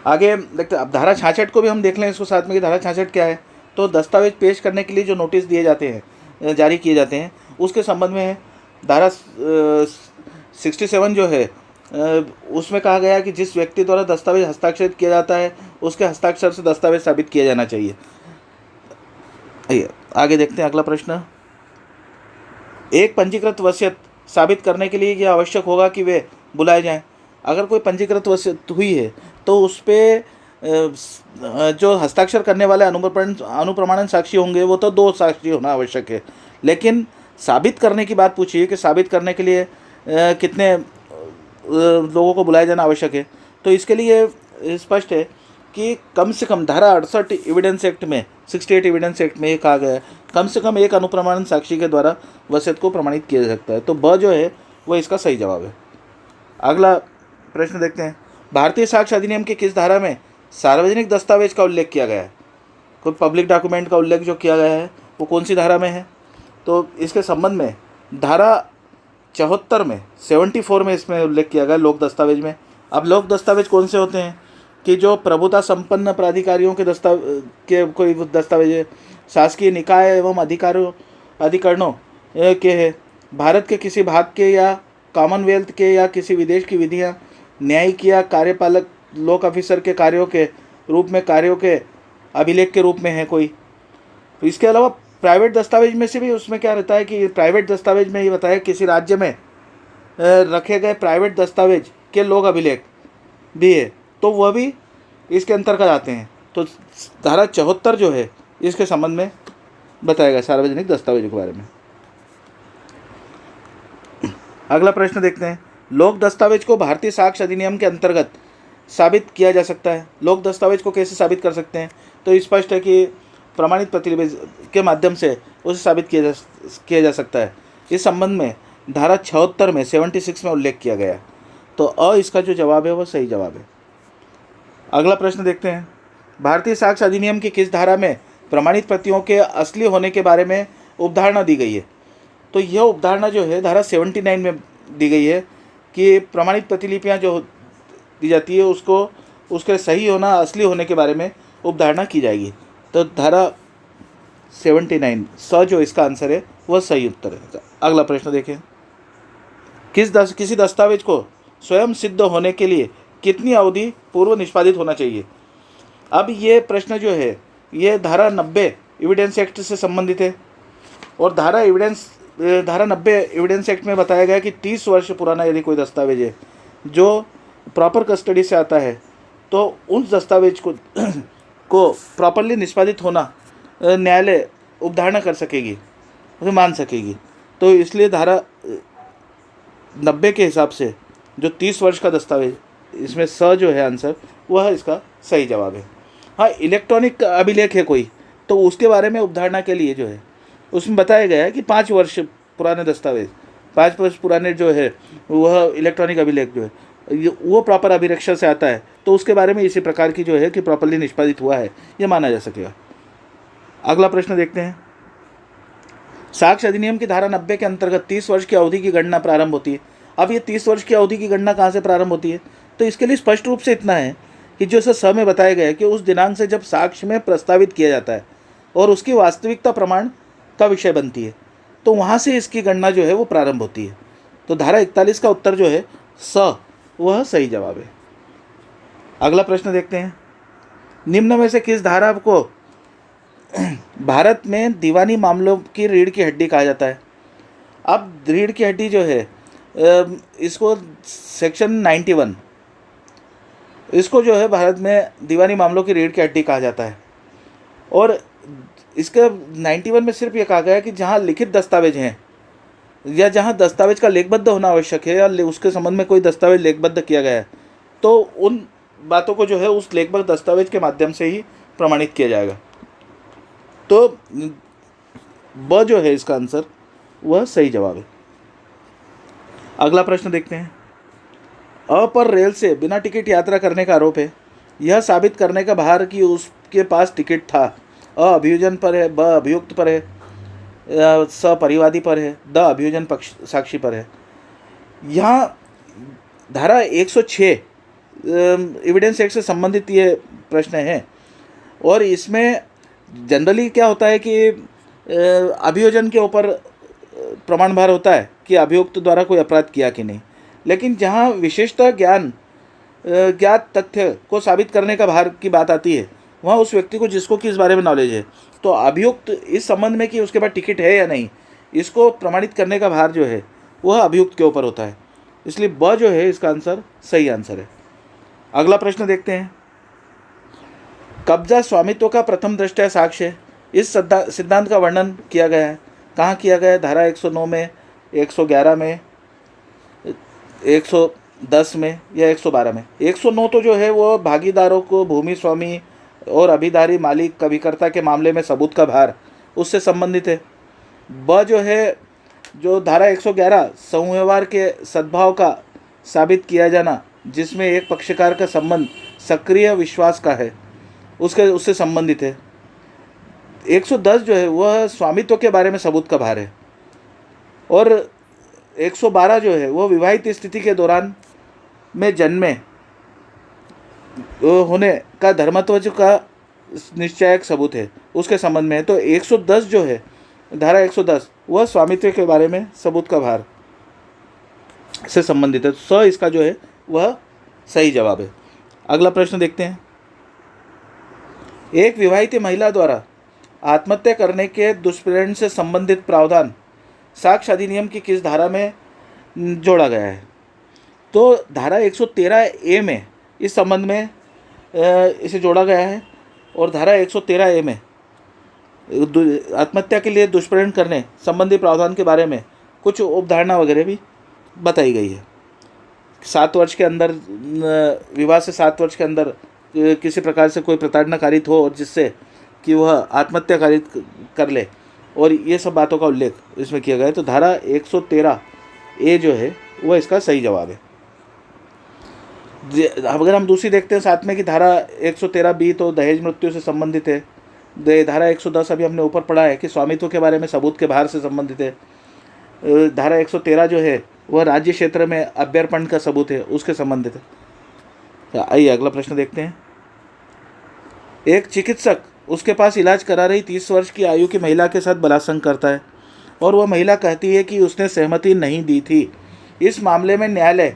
[SPEAKER 1] आगे देखते अब धारा 66 को भी हम देख लें इसको साथ में कि धारा 66 क्या है। तो दस्तावेज पेश करने के लिए जो नोटिस दिए जाते हैं, जारी किए जाते हैं, उसके संबंध में है। धारा 67 जो है उसमें कहा गया कि जिस व्यक्ति द्वारा दस्तावेज हस्ताक्षरित किया जाता है उसके हस्ताक्षर से दस्तावेज साबित किया जाना चाहिए। आगे देखते हैं अगला प्रश्न। एक पंजीकृत वसीयत साबित करने के लिए यह आवश्यक होगा कि वे बुलाए जाएं। अगर कोई पंजीकृत वसीयत हुई है तो उस पर जो हस्ताक्षर करने वाले अनुप्रमाणन साक्षी होंगे वो तो 2 साक्षी होना आवश्यक है। लेकिन साबित करने की बात पूछी है कि साबित करने के लिए कितने लोगों को बुलाया जाना आवश्यक है। तो इसके लिए स्पष्ट है कि कम से कम धारा 68 एविडेंस एक्ट में 68 एविडेंस एक्ट में ये कहा गया है कम से कम एक अनुप्रमाणन साक्षी के द्वारा वसीयत को प्रमाणित किया जा सकता है। तो ब जो है वह इसका सही जवाब है। अगला प्रश्न देखते हैं। भारतीय साक्ष्य अधिनियम के किस धारा में सार्वजनिक दस्तावेज का उल्लेख किया गया है। कोई पब्लिक डॉक्यूमेंट का उल्लेख जो किया गया है वो कौन सी धारा में है। तो इसके संबंध में धारा 74 में 74 में इसमें उल्लेख किया गया लोक दस्तावेज में। अब लोक दस्तावेज कौन से होते हैं कि जो प्रभुता संपन्न प्राधिकारियों के कोई दस्तावेज है, शासकीय निकाय एवं अधिकरणों के है, भारत के किसी भाग के या कॉमनवेल्थ के या किसी विदेश की विधियां, न्यायिक या कार्यपालक लोक ऑफिसर के कार्यों के रूप में कार्यों के अभिलेख के रूप में है कोई। तो इसके अलावा प्राइवेट दस्तावेज में से भी उसमें क्या रहता है कि प्राइवेट दस्तावेज में ये बताया किसी राज्य में रखे गए प्राइवेट दस्तावेज के लोक अभिलेख भी है तो वह भी इसके अंतर्गत आते हैं। तो धारा 74 जो है इसके संबंध में बताया गया सार्वजनिक दस्तावेजों के बारे में। अगला प्रश्न देखते हैं। लोक दस्तावेज को भारतीय साक्ष्य अधिनियम के अंतर्गत साबित किया जा सकता है। लोक दस्तावेज को कैसे साबित कर सकते हैं। तो स्पष्ट है कि प्रमाणित प्रतिलिपि के माध्यम से उसे साबित किया जा सकता है। इस संबंध में धारा 76 में 76 में उल्लेख किया गया है। तो अ इसका जो जवाब है वह सही जवाब है। अगला प्रश्न देखते हैं। भारतीय साक्ष्य अधिनियम की किस धारा में प्रमाणित प्रतियों के असली होने के बारे में उपधारणा दी गई है। तो यह उपधारणा जो है धारा 79 में दी गई है कि प्रमाणित प्रतिलिपियाँ जो दी जाती है उसको उसके सही होना असली होने के बारे में उपधारणा की जाएगी। तो धारा 79 स जो इसका आंसर है वह सही उत्तर है। अगला प्रश्न देखें। किसी दस्तावेज को स्वयं सिद्ध होने के लिए कितनी अवधि पूर्व निष्पादित होना चाहिए। अब ये प्रश्न जो है ये धारा 90 एविडेंस एक्ट से संबंधित है। और धारा 90 एविडेंस एक्ट में बताया गया कि 30 वर्ष पुराना यदि कोई दस्तावेज है जो प्रॉपर कस्टडी से आता है तो उस दस्तावेज को प्रॉपरली निष्पादित होना न्यायालय उपधारणा कर सकेगी, उसे मान सकेगी। तो इसलिए धारा 90 के हिसाब से जो 30 वर्ष का दस्तावेज, इसमें स जो है आंसर वह इसका सही जवाब है। हाँ, इलेक्ट्रॉनिक अभिलेख है कोई तो उसके बारे में उपधारणा के लिए जो है उसमें बताया गया है कि 5 वर्ष पुराने दस्तावेज, 5 वर्ष पुराने जो है वह इलेक्ट्रॉनिक अभिलेख जो है वो प्रॉपर अभिरक्षा से आता है, तो उसके बारे में इसी प्रकार की जो है कि प्रॉपरली निष्पादित हुआ है ये माना जा सकेगा। अगला प्रश्न देखते हैं। साक्ष्य अधिनियम की धारा 90 के अंतर्गत 30 वर्ष की अवधि की गणना प्रारंभ होती है। अब ये 30 वर्ष की अवधि की गणना कहाँ से प्रारंभ होती है? तो इसके लिए स्पष्ट रूप से इतना है कि जो स में बताया गया है कि उस दिनांक से जब साक्ष्य में प्रस्तावित किया जाता है और उसकी वास्तविकता प्रमाण का विषय बनती है, तो वहाँ से इसकी गणना जो है वो प्रारंभ होती है। तो धारा 41 का उत्तर जो है वह सही जवाब है। अगला प्रश्न देखते हैं। निम्न में से किस धारा को भारत में दीवानी मामलों की रीढ़ की हड्डी कहा जाता है? अब रीढ़ की हड्डी जो है इसको सेक्शन 91, इसको जो है भारत में दीवानी मामलों की रीढ़ की हड्डी कहा जाता है। और इसके 91 में सिर्फ ये कहा गया है कि जहाँ लिखित दस्तावेज हैं या जहाँ दस्तावेज का लेखबद्ध होना आवश्यक है या उसके संबंध में कोई दस्तावेज लेखबद्ध किया गया है, तो उन बातों को जो है उस लेखबद्ध दस्तावेज के माध्यम से ही प्रमाणित किया जाएगा। तो ब जो है इसका आंसर वह सही जवाब है। अगला प्रश्न देखते हैं। अ पर रेल से बिना टिकट यात्रा करने का आरोप है। यह साबित करने का भार कि उसके पास टिकट था। अ अभियोजन पर है, ब अभियुक्त पर है, स परिवादी पर है, द अभियोजन पक्ष साक्षी पर है। यहाँ धारा 106 एविडेंस एक्ट से संबंधित ये प्रश्न है और इसमें जनरली क्या होता है कि अभियोजन के ऊपर प्रमाण भार होता है कि अभियुक्त द्वारा कोई अपराध किया कि नहीं, लेकिन जहाँ विशेषतः ज्ञात तथ्य को साबित करने का भार की बात आती है वहाँ उस व्यक्ति को जिसको कि इस बारे में नॉलेज है, तो अभियुक्त इस संबंध में कि उसके पास टिकट है या नहीं, इसको प्रमाणित करने का भार जो है वह अभियुक्त के ऊपर होता है। इसलिए ब जो है इसका आंसर सही आंसर है। अगला प्रश्न देखते हैं। कब्जा स्वामित्व का प्रथम दृष्टया साक्ष्य है। इस सिद्धांत का वर्णन किया गया है। कहाँ किया गया है? धारा 109 में, 111 में, 110 में या 112 में। 109 तो जो है वो भागीदारों को भूमि स्वामी और अभिधारी मालिक अभिकर्ता के मामले में सबूत का भार उससे संबंधित है। ब जो है जो धारा 111 समव्यवहार के सद्भाव का साबित किया जाना जिसमें एक पक्षकार का संबंध सक्रिय विश्वास का है उससे संबंधित है। 110 जो है वह स्वामित्व के बारे में सबूत का भार है और 112 जो है वह विवाहित स्थिति के दौरान में जन्मे होने का धर्मत्व का निश्चायक सबूत है उसके संबंध में है। तो 110 जो है धारा 110 वह स्वामित्व के बारे में सबूत का भार से संबंधित है। तो इसका जो है वह सही जवाब है। अगला प्रश्न देखते हैं। एक विवाहित महिला द्वारा आत्महत्या करने के दुष्प्रेरण से संबंधित प्रावधान साक्ष्य अधिनियम की किस धारा में जोड़ा गया है? तो धारा 113A में इस संबंध में इसे जोड़ा गया है और धारा 113A में आत्महत्या के लिए दुष्प्रेरण करने संबंधी प्रावधान के बारे में कुछ उपधारणा वगैरह भी बताई गई है। 7 वर्ष के अंदर विवाह से 7 वर्ष के अंदर किसी प्रकार से कोई प्रताड़ना कारित हो और जिससे कि वह आत्महत्या कारित कर ले, और ये सब बातों का उल्लेख इसमें किया गया है। तो धारा 113A जो है वह इसका सही जवाब है। अगर हम दूसरी देखते हैं साथ में कि धारा 113B तो दहेज मृत्यु से संबंधित है। धारा 110 अभी हमने ऊपर पढ़ा है कि स्वामित्व के बारे में सबूत के भार से संबंधित है। धारा 113 जो है वह राज्य क्षेत्र में अभ्यर्पण का सबूत है उसके संबंधित है। आइए अगला प्रश्न देखते हैं। एक चिकित्सक उसके पास इलाज करा रही 30 वर्ष की आयु की महिला के साथ बलात्संग करता है और वह महिला कहती है कि उसने सहमति नहीं दी थी। इस मामले में न्यायालय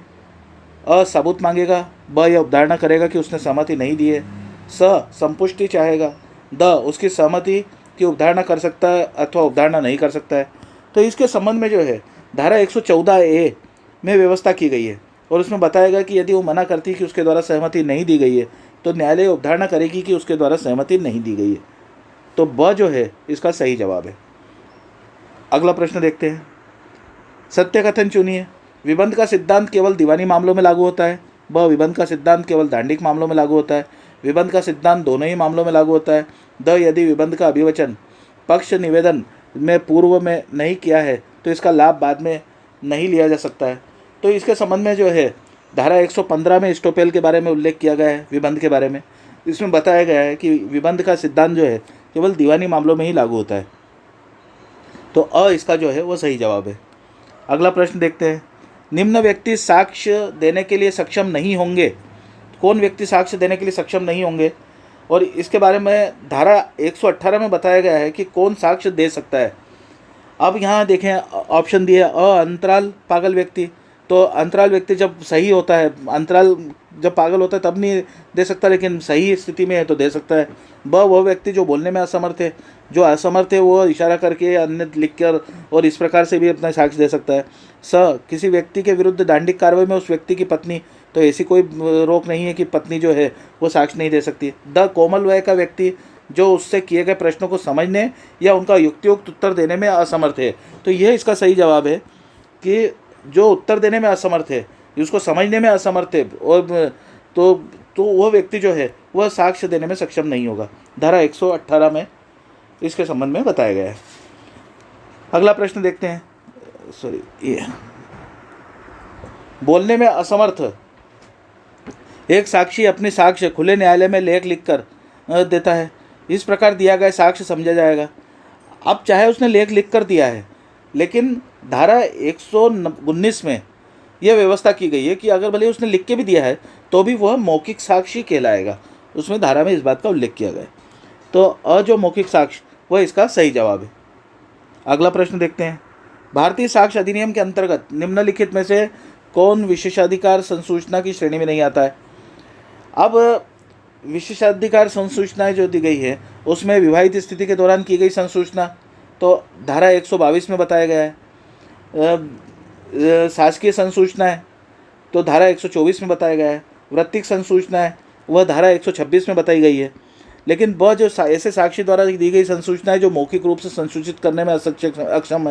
[SPEAKER 1] अ सबूत मांगेगा, ब यह उपधारणा करेगा कि उसने सहमति नहीं दी है, स संपुष्टि चाहेगा, द उसकी सहमति की उपधारणा कर सकता है अथवा उपधारणा नहीं कर सकता है। तो इसके संबंध में जो है धारा 114A में व्यवस्था की गई है और उसमें बताएगा कि यदि वो मना करती कि उसके द्वारा सहमति नहीं दी गई है तो न्यायालय उपधारणा करेगी कि उसके द्वारा सहमति नहीं दी गई है। तो ब जो है इसका सही जवाब है। अगला प्रश्न देखते हैं। सत्य कथन चुनिए। विबंध का सिद्धांत केवल दीवानी मामलों में लागू होता है। ब विबंध का सिद्धांत केवल दांडिक मामलों में लागू होता है। विबंध का सिद्धांत दोनों ही मामलों में लागू होता है। द यदि विबंध का अभिवचन पक्ष निवेदन में पूर्व में नहीं किया है तो इसका लाभ बाद में नहीं लिया जा सकता है। तो इसके संबंध में जो है धारा 115 में स्टोपेल के बारे में उल्लेख किया गया है, विबंध के बारे में। इसमें बताया गया है कि विबंध का सिद्धांत जो है केवल दीवानी मामलों में ही लागू होता है। तो इसका जो है वो सही जवाब है। अगला प्रश्न देखते हैं। निम्न व्यक्ति साक्ष्य देने के लिए सक्षम नहीं होंगे। कौन व्यक्ति साक्ष्य देने के लिए सक्षम नहीं होंगे, और इसके बारे में धारा 118 में बताया गया है कि कौन साक्ष्य दे सकता है। अब यहाँ देखें ऑप्शन दिया अंतराल पागल व्यक्ति। तो अंतराल व्यक्ति जब सही होता है, अंतराल जब पागल होता है तब नहीं दे सकता, लेकिन सही स्थिति में है तो दे सकता है। वह व्यक्ति जो बोलने में असमर्थ है, जो असमर्थ है वो इशारा करके, अन्य लिखकर और इस प्रकार से भी अपना साक्ष्य दे सकता है। किसी व्यक्ति के विरुद्ध दांडिक कार्रवाई में उस व्यक्ति की पत्नी, तो ऐसी कोई रोक नहीं है कि पत्नी जो है वो साक्ष्य नहीं दे सकती। कोमल वय का व्यक्ति जो उससे किए गए प्रश्नों को समझने या उनका युक्तियुक्त उत्तर देने में असमर्थ है। तो यह इसका सही जवाब है कि जो उत्तर देने में असमर्थ है, उसको समझने में असमर्थ है, और तो वह व्यक्ति जो है वह साक्ष्य देने में सक्षम नहीं होगा। धारा 118 में इसके संबंध में बताया गया है। अगला प्रश्न देखते हैं। ये बोलने में असमर्थ एक साक्षी अपने साक्ष्य खुले न्यायालय में लेख लिखकर देता है। इस प्रकार दिया गया साक्ष्य समझा जाएगा। अब चाहे उसने लेख लिख कर दिया है, लेकिन धारा 119 में यह व्यवस्था की गई है कि अगर भले उसने लिख के भी दिया है तो भी वह मौखिक साक्षी कहलाएगा। उसमें धारा में इस बात का उल्लेख किया गया है। तो जो मौखिक साक्ष्य वह इसका सही जवाब है। अगला प्रश्न देखते हैं। भारतीय साक्ष्य अधिनियम के अंतर्गत निम्नलिखित में से कौन विशेषाधिकार संसूचना की श्रेणी में नहीं आता है। अब विशेषाधिकार संसूचनाएं जो दी गई है उसमें विवाहित स्थिति के दौरान की गई संसूचना तो धारा 122 में बताया गया है। शासकीय संसूचना है तो धारा 124 में बताया गया है। वृत्तिक संसूचना है वह धारा 126 में बताई गई है। लेकिन वह जो ऐसे साक्षी द्वारा दी गई संसूचना है जो मौखिक रूप से संसूचित करने में असक्षम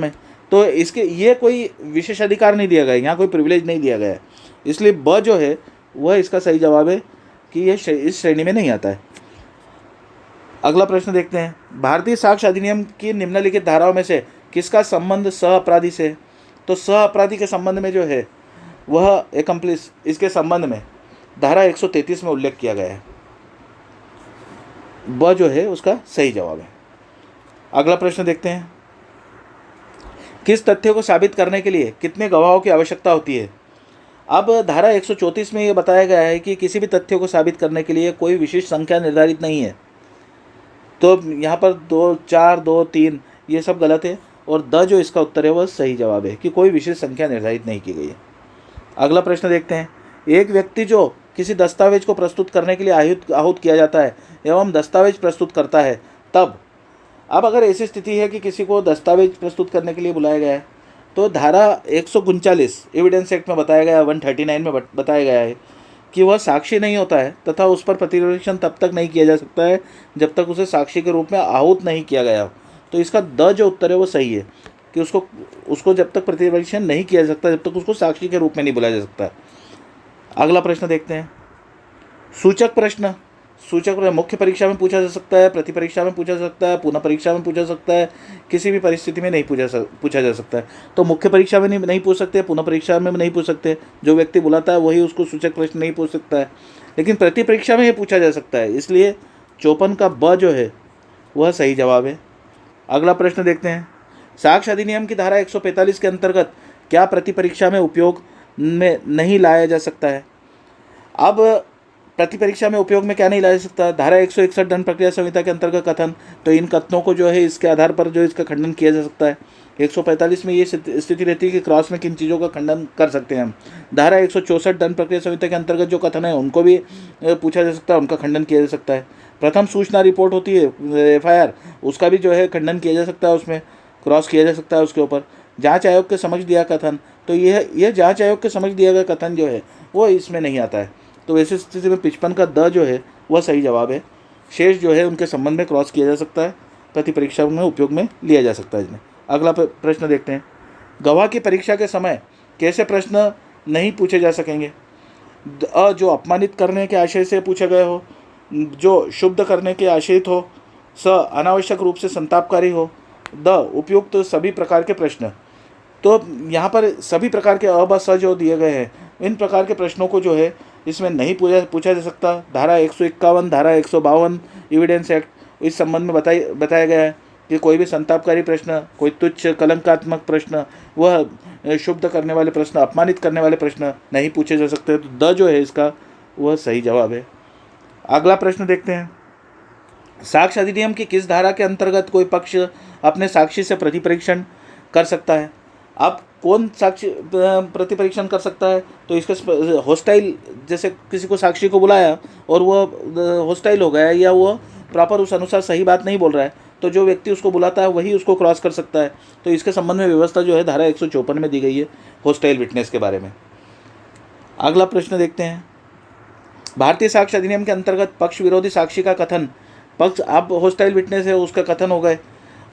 [SPEAKER 1] है, तो इसके ये कोई विशेष अधिकार नहीं दिया गया है, यहाँ कोई प्रिविलेज नहीं दिया गया है। इसलिए ब जो है वह इसका सही जवाब है कि यह इस श्रेणी में नहीं आता है। अगला प्रश्न देखते हैं। भारतीय साक्ष्य अधिनियम की निम्नलिखित धाराओं में से किसका संबंध सह अपराधी से है। तो सह अपराधी के संबंध में जो है वह एकम्प्लिस, इसके संबंध में धारा 133 में उल्लेख किया गया है। वह जो है उसका सही जवाब है। अगला प्रश्न देखते हैं। किस तथ्य को साबित करने के लिए कितने गवाहों की आवश्यकता होती है। अब धारा 134 में यह बताया गया है कि किसी भी तथ्य को साबित करने के लिए कोई विशेष संख्या निर्धारित नहीं है। तो यहाँ पर 2, 4, 2, 3 ये सब गलत है, और द जो इसका उत्तर है वह सही जवाब है कि कोई विशेष संख्या निर्धारित नहीं की गई है। अगला प्रश्न देखते हैं। एक व्यक्ति जो किसी दस्तावेज को प्रस्तुत करने के लिए आहूत किया जाता है एवं दस्तावेज प्रस्तुत करता है तब, अब अगर ऐसी स्थिति है कि किसी को दस्तावेज प्रस्तुत करने के लिए बुलाया गया है तो धारा 139 एविडेंस एक्ट में बताया गया, 139 में बताया गया है कि वह साक्षी नहीं होता है तथा उस पर प्रतिपरीक्षण तब तक नहीं किया जा सकता है जब तक उसे साक्षी के रूप में आहूत नहीं किया गया हो। तो इसका द जो उत्तर है वो सही है कि उसको जब तक प्रतिपरीक्षण नहीं किया जा सकता, जब तक उसको साक्षी के रूप में नहीं बुलाया जा सकता। अगला प्रश्न देखते हैं। सूचक प्रश्न मुख्य परीक्षा में पूछा जा सकता है, प्रति परीक्षा में पूछा जा सकता है, पुनः परीक्षा में पूछा जा सकता है, किसी भी परिस्थिति में नहीं पूछा जा सकता है। तो मुख्य परीक्षा में नहीं पूछ सकते, पुनः परीक्षा में नहीं पूछ सकते। जो व्यक्ति बुलाता है वही उसको सूचक प्रश्न नहीं पूछ सकता है, लेकिन प्रति परीक्षा में ये पूछा जा सकता है। इसलिए 54 का ब जो है वह सही जवाब है। अगला प्रश्न देखते हैं। साक्ष्य अधिनियम की धारा 145 के अंतर्गत क्या प्रति परीक्षा में उपयोग में नहीं लाया जा सकता है। अब प्रति परीक्षा में उपयोग में क्या नहीं लाया जा सकता। धारा 161 दंड प्रक्रिया संहिता के अंतर्गत कथन, तो इन कथनों को जो है इसके आधार पर जो इसका खंडन किया जा सकता है। 145 में ये स्थिति रहती है कि क्रॉस में किन चीज़ों का खंडन कर सकते हैं हम। धारा 164 दंड प्रक्रिया संहिता के अंतर्गत जो कथन है उनको भी पूछा जा सकता है, उनका खंडन किया जा सकता है। प्रथम सूचना रिपोर्ट होती है FIR, उसका भी जो है खंडन किया जा सकता है, उसमें क्रॉस किया जा सकता है उसके ऊपर। जांच आयोग के समक्ष दिया कथन, तो यह जांच आयोग के समक्ष दिया गया कथन जो है वो इसमें नहीं आता है। तो ऐसी स्थिति में 55 का द जो है वह सही जवाब है। शेष जो है उनके संबंध में क्रॉस किया जा सकता है, प्रति परीक्षा में उपयोग में लिया जा सकता है इन्हें। अगला प्रश्न देखते हैं। गवाह की परीक्षा के समय कैसे प्रश्न नहीं पूछे जा सकेंगे। जो अपमानित करने के आशय से पूछे गए हो, जो शुद्ध करने के आशयित हो, अनावश्यक रूप से संतापकारी हो, उपयुक्त सभी प्रकार के प्रश्न। तो यहाँ पर सभी प्रकार के स जो दिए गए हैं इन प्रकार के प्रश्नों को जो है इसमें नहीं पूछा जा सकता। धारा 151, धारा 152 एविडेंस एक्ट इस संबंध में बताया गया है कि कोई भी संतापकारी प्रश्न, कोई तुच्छ कलंकात्मक प्रश्न, वह क्षुब्ध करने वाले प्रश्न, अपमानित करने वाले प्रश्न नहीं पूछे जा सकते। तो द जो है इसका वह सही जवाब है। अगला प्रश्न देखते हैं, साक्ष्य अधिनियम की किस धारा के अंतर्गत कोई पक्ष अपने साक्षी से प्रतिपरीक्षण कर सकता है? अब कौन साक्षी प्रतिपरीक्षण कर सकता है? तो इसके हॉस्टाइल, जैसे किसी को साक्षी को बुलाया और वह हॉस्टाइल हो गया या वो प्रॉपर उस अनुसार सही बात नहीं बोल रहा है, तो जो व्यक्ति उसको बुलाता है वही उसको क्रॉस कर सकता है। तो इसके संबंध में व्यवस्था जो है धारा 154 में दी गई है हॉस्टाइल विटनेस के बारे में। अगला प्रश्न देखते हैं, भारतीय साक्ष्य अधिनियम के अंतर्गत पक्ष विरोधी साक्षी का कथन, पक्ष अब हॉस्टाइल विटनेस है उसका कथन हो गए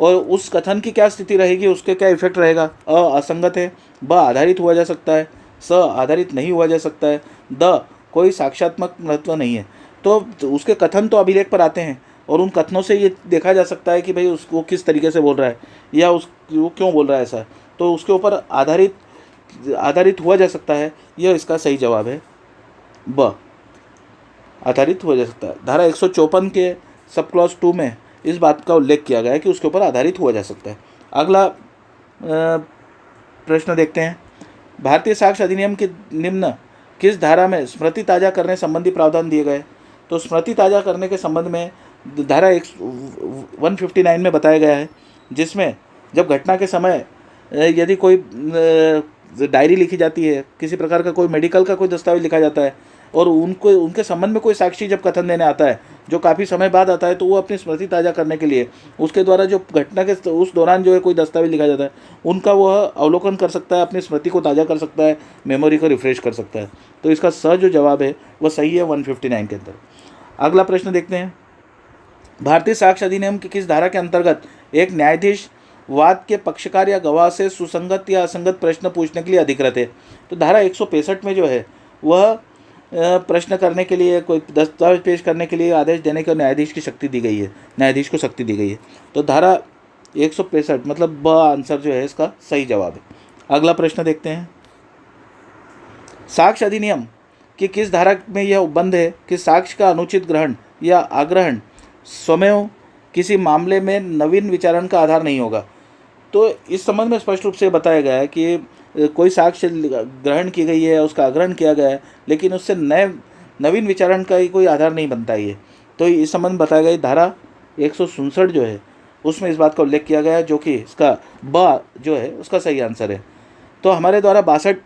[SPEAKER 1] और उस कथन की क्या स्थिति रहेगी, उसके क्या इफेक्ट रहेगा? असंगत है, ब आधारित हुआ जा सकता है, स आधारित नहीं हुआ जा सकता है, द कोई साक्ष्यात्मक महत्व नहीं है। तो उसके कथन तो अभिलेख पर आते हैं और उन कथनों से ये देखा जा सकता है कि भाई उसको किस तरीके से बोल रहा है या वो क्यों बोल रहा है ऐसा, तो उसके ऊपर आधारित हुआ जा सकता है। यह इसका सही जवाब है, ब आधारित हुआ जा सकता है। धारा 154 के सब क्लॉज 2 में इस बात का उल्लेख किया गया है कि उसके ऊपर आधारित हुआ जा सकता है। अगला प्रश्न देखते हैं, भारतीय साक्ष्य अधिनियम के निम्न किस धारा में स्मृति ताज़ा करने संबंधी प्रावधान दिए गए? तो स्मृति ताज़ा करने के संबंध में धारा 159 में बताया गया है, जिसमें जब घटना के समय यदि कोई डायरी लिखी जाती है, किसी प्रकार का कोई मेडिकल का कोई दस्तावेज लिखा जाता है और उनके संबंध में कोई साक्षी जब कथन देने आता है जो काफ़ी समय बाद आता है, तो वो अपनी स्मृति ताज़ा करने के लिए उसके द्वारा जो घटना के उस दौरान जो है कोई दस्तावेज लिखा जाता है उनका वह अवलोकन कर सकता है, अपनी स्मृति को ताज़ा कर सकता है, मेमोरी को रिफ्रेश कर सकता है। तो इसका स जो जवाब है वह सही है 159 के अंदर। अगला प्रश्न देखते हैं, भारतीय साक्ष्य अधिनियम की किस धारा के अंतर्गत एक न्यायाधीश वाद के पक्षकार या गवाह से सुसंगत या असंगत प्रश्न पूछने के लिए अधिकृत है? तो धारा 165 में जो है वह प्रश्न करने के लिए, कोई दस्तावेज पेश करने के लिए आदेश देने की न्यायाधीश की शक्ति दी गई है, न्यायाधीश को शक्ति दी गई है। तो धारा 165 मतलब ब आंसर जो है इसका सही जवाब है। अगला प्रश्न देखते हैं, साक्ष्य अधिनियम की किस धारा में यह उपबंध है कि साक्ष्य का अनुचित ग्रहण या आग्रहण स्वमेव किसी मामले में नवीन विचारण का आधार नहीं होगा? तो इस संबंध में स्पष्ट रूप से बताया गया है कि कोई साक्ष्य ग्रहण की गई है, उसका आग्रहण किया गया है, लेकिन उससे नवीन विचारण का ही कोई आधार नहीं बनता है। तो इस संबंध में बताया गया धारा 167 जो है उसमें इस बात का उल्लेख किया गया है, जो कि इसका ब जो है उसका सही आंसर है। तो हमारे द्वारा 62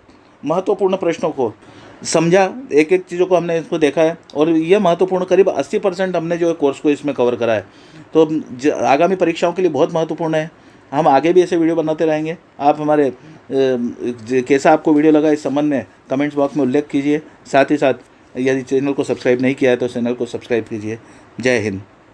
[SPEAKER 1] महत्वपूर्ण प्रश्नों को समझा, एक एक चीज़ों को हमने इसको देखा है और ये महत्वपूर्ण करीब 80% हमने जो है कोर्स को इसमें कवर करा है। तो आगामी परीक्षाओं के लिए बहुत महत्वपूर्ण है। हम आगे भी ऐसे वीडियो बनाते रहेंगे। आप हमारे कैसा आपको वीडियो लगा इस संबंध में कमेंट्स बॉक्स में उल्लेख कीजिए। साथ ही साथ यदि चैनल को सब्सक्राइब नहीं किया है तो चैनल को सब्सक्राइब कीजिए। जय हिंद।